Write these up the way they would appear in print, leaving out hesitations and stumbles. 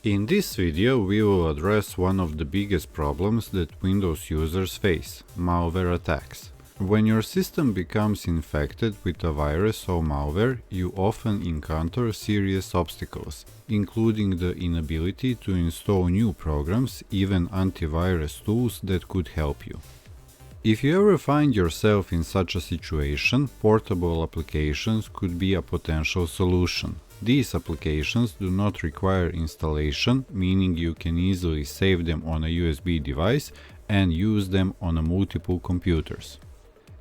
In this video we will address one of the biggest problems that Windows users face, malware attacks. When your system becomes infected with a virus or malware, you often encounter serious obstacles, including the inability to install new programs, even antivirus tools that could help you. If you ever find yourself in such a situation, portable applications could be a potential solution. These applications do not require installation, meaning you can easily save them on a USB device and use them on multiple computers.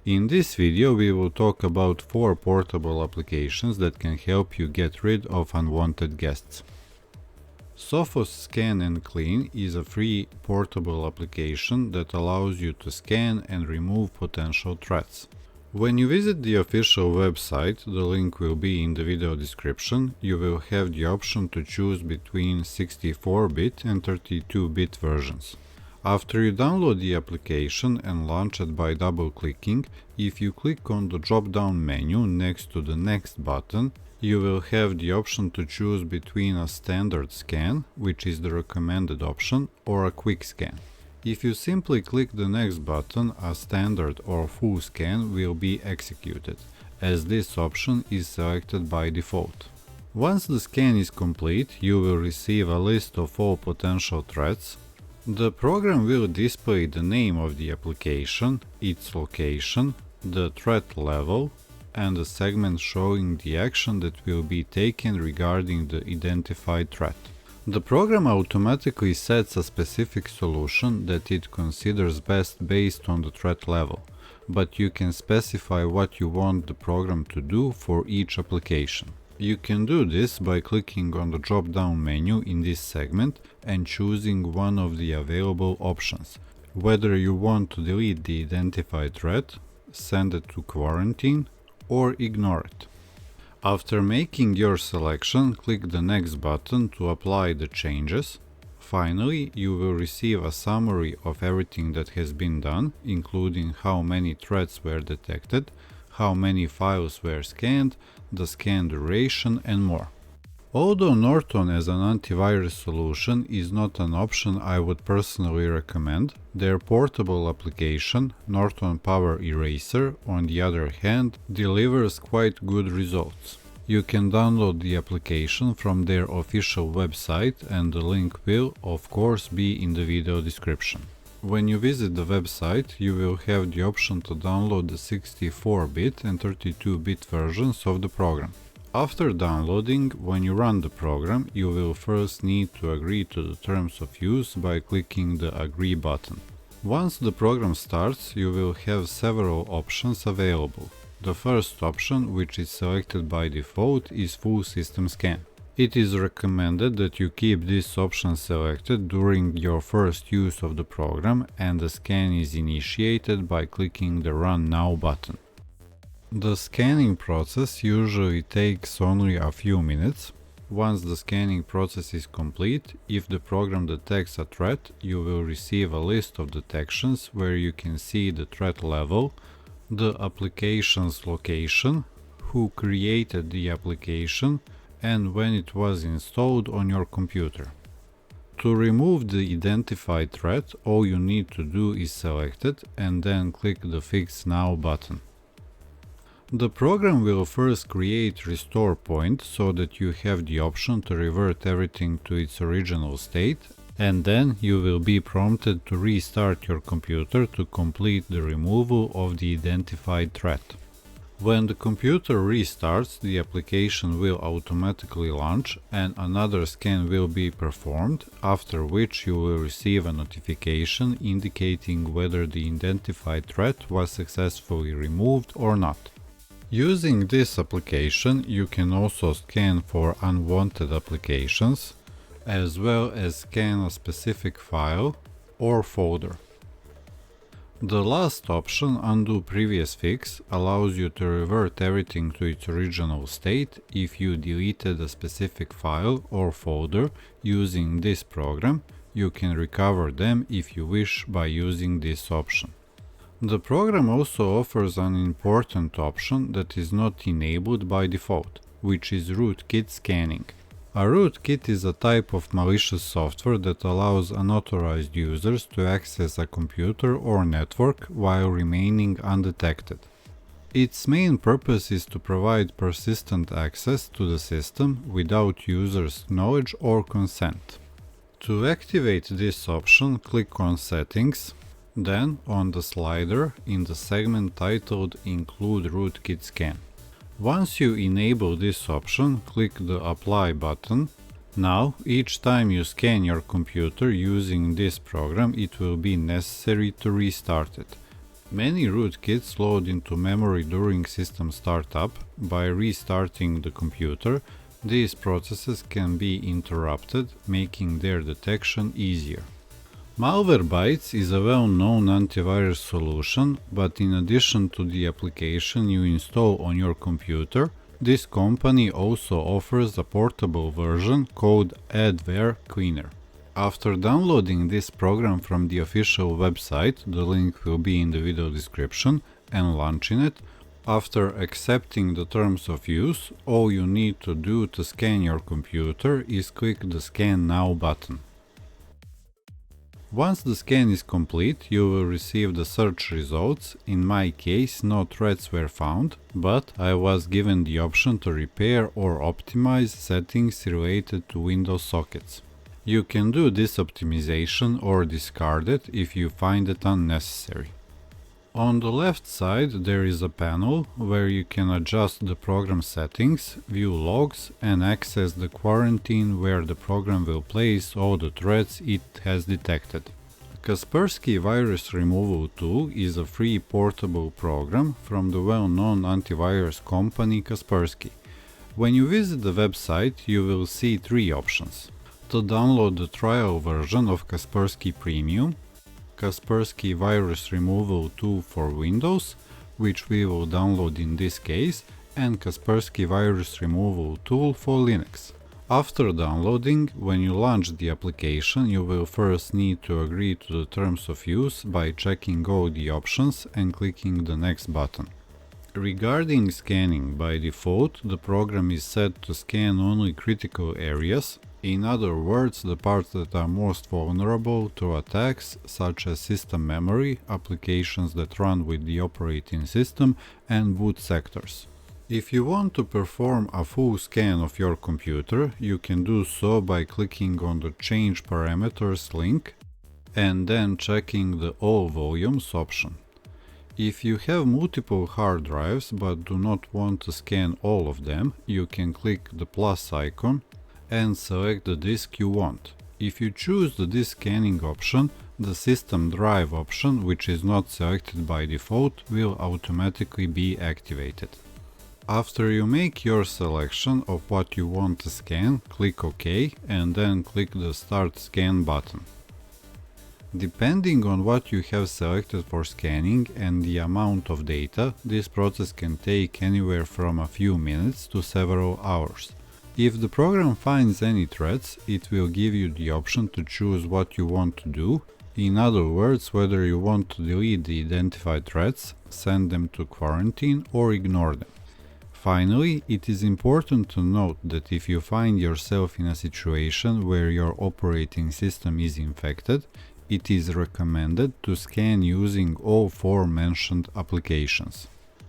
In this video we will talk about 4 portable applications that can help you get rid of unwanted guests. Sophos Scan Clean is a free portable application that allows you to scan and remove potential threats. When you visit the official website, the link will be in the video description, you will have the option to choose between 64-bit and 32-bit versions. After you download the application and launch it by double-clicking, if you click on the drop-down menu next to the Next button, you will have the option to choose between a standard scan, which is the recommended option, or a quick scan. If you simply click the Next button, a standard or full scan will be executed, as this option is selected by default. Once the scan is complete, you will receive a list of all potential threats. The program will display the name of the application, its location, the threat level, and a segment showing the action that will be taken regarding the identified threat. The program automatically sets a specific solution that it considers best based on the threat level, but you can specify what you want the program to do for each application. You can do this by clicking on the drop-down menu in this segment and choosing one of the available options, whether you want to delete the identified threat, send it to quarantine, or ignore it. After making your selection, click the Next button to apply the changes. Finally, you will receive a summary of everything that has been done, including how many threats were detected, how many files were scanned, the scan duration, and more. Although Norton as an antivirus solution is not an option I would personally recommend, their portable application, Norton Power Eraser, on the other hand, delivers quite good results. You can download the application from their official website and the link will, of course, be in the video description. When you visit the website, you will have the option to download the 64-bit and 32-bit versions of the program. After downloading, when you run the program, you will first need to agree to the terms of use by clicking the Agree button. Once the program starts, you will have several options available. The first option, which is selected by default, is Full System Scan. It is recommended that you keep this option selected during your first use of the program, and the scan is initiated by clicking the Run Now button. The scanning process usually takes only a few minutes. Once the scanning process is complete, if the program detects a threat, you will receive a list of detections where you can see the threat level, the application's location, who created the application, and when it was installed on your computer. To remove the identified threat, all you need to do is select it and then click the Fix Now button. The program will first create restore point so that you have the option to revert everything to its original state, and then you will be prompted to restart your computer to complete the removal of the identified threat. When the computer restarts, the application will automatically launch and another scan will be performed, after which you will receive a notification indicating whether the identified threat was successfully removed or not. Using this application, you can also scan for unwanted applications, as well as scan a specific file or folder. The last option, Undo Previous Fix, allows you to revert everything to its original state if you deleted a specific file or folder using this program. You can recover them if you wish by using this option. The program also offers an important option that is not enabled by default, which is rootkit scanning. A rootkit is a type of malicious software that allows unauthorized users to access a computer or network while remaining undetected. Its main purpose is to provide persistent access to the system without users' knowledge or consent. To activate this option, click on Settings, then on the slider in the segment titled Include Rootkit Scan. Once you enable this option, click the Apply button. Now, each time you scan your computer using this program, it will be necessary to restart it. Many rootkits load into memory during system startup. By restarting the computer, these processes can be interrupted, making their detection easier. Malwarebytes is a well-known antivirus solution, but in addition to the application you install on your computer, this company also offers a portable version called AdwCleaner. After downloading this program from the official website, the link will be in the video description, and launching it, after accepting the terms of use, all you need to do to scan your computer is click the Scan Now button. Once the scan is complete, you will receive the search results. In my case, no threats were found, but I was given the option to repair or optimize settings related to Windows sockets. You can do this optimization or discard it if you find it unnecessary. On the left side there is a panel where you can adjust the program settings, view logs, and access the quarantine where the program will place all the threats it has detected. Kaspersky Virus Removal Tool is a free portable program from the well-known antivirus company Kaspersky. When you visit the website, you will see three options. To download the trial version of Kaspersky Premium, Kaspersky Virus Removal Tool for Windows, which we will download in this case, and Kaspersky Virus Removal Tool for Linux. After downloading, when you launch the application, you will first need to agree to the terms of use by checking all the options and clicking the Next button. Regarding scanning, by default, the program is set to scan only critical areas. In other words, the parts that are most vulnerable to attacks, such as system memory, applications that run with the operating system, and boot sectors. If you want to perform a full scan of your computer, you can do so by clicking on the Change Parameters link and then checking the All Volumes option. If you have multiple hard drives but do not want to scan all of them, you can click the plus icon and select the disk you want. If you choose the disk scanning option, the system drive option, which is not selected by default, will automatically be activated. After you make your selection of what you want to scan, click OK and then click the Start Scan button. Depending on what you have selected for scanning and the amount of data, this process can take anywhere from a few minutes to several hours. If the program finds any threats, it will give you the option to choose what you want to do. In other words, whether you want to delete the identified threats, send them to quarantine, or ignore them. Finally, it is important to note that if you find yourself in a situation where your operating system is infected, it is recommended to scan using all four mentioned applications.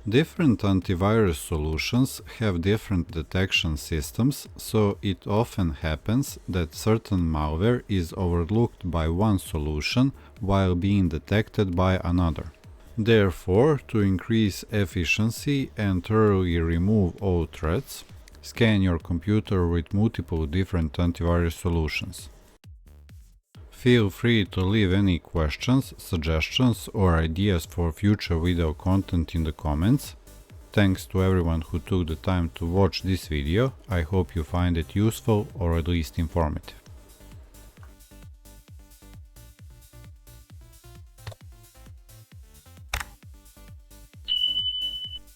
Different antivirus solutions have different detection systems, so it often happens that certain malware is overlooked by one solution while being detected by another. Therefore, to increase efficiency and thoroughly remove all threats, scan your computer with multiple different antivirus solutions. Feel free to leave any questions, suggestions, or ideas for future video content in the comments. Thanks to everyone who took the time to watch this video. I hope you find it useful or at least informative.